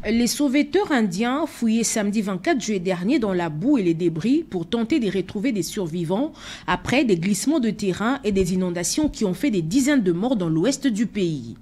Les sauveteurs indiens fouillaient samedi 24 juillet dernier dans la boue et les débris pour tenter de retrouver des survivants après des glissements de terrain et des inondations qui ont fait des dizaines de morts dans l'ouest du pays.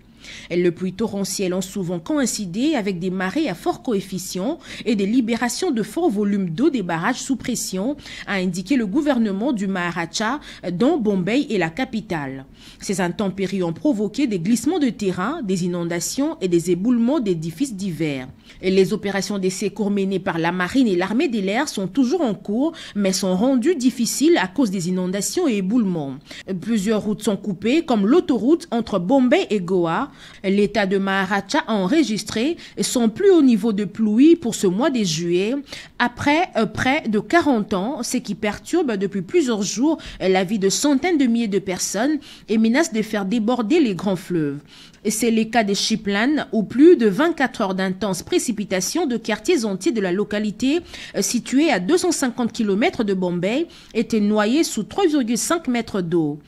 Les pluies torrentielles ont souvent coïncidé avec des marées à fort coefficient et des libérations de forts volumes d'eau des barrages sous pression, a indiqué le gouvernement du Maharashtra, dont Bombay est la capitale. Ces intempéries ont provoqué des glissements de terrain, des inondations et des éboulements d'édifices divers. Et les opérations de secours menées par la marine et l'armée de l'air sont toujours en cours, mais sont rendues difficiles à cause des inondations et éboulements. Plusieurs routes sont coupées, comme l'autoroute entre Bombay et Goa. L'État de Maharashtra a enregistré son plus haut niveau de pluie pour ce mois de juillet, après près de 40 ans, ce qui perturbe depuis plusieurs jours la vie de centaines de milliers de personnes et menace de faire déborder les grands fleuves. C'est le cas de Shiplan, où plus de 24 heures d'intenses précipitations de quartiers entiers de la localité située à 250 km de Bombay étaient noyés sous 3,5 mètres d'eau.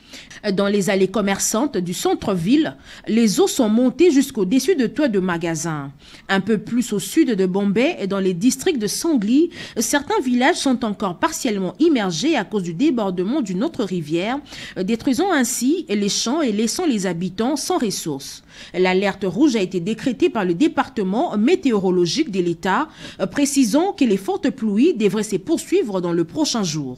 Dans les allées commerçantes du centre-ville, les eaux sont montées jusqu'au-dessus de toits de magasins. Un peu plus au sud de Bombay et dans les districts de Sangli, certains villages sont encore partiellement immergés à cause du débordement d'une autre rivière, détruisant ainsi les champs et laissant les habitants sans ressources. L'alerte rouge a été décrétée par le département météorologique de l'État, précisant que les fortes pluies devraient se poursuivre dans le prochain jour.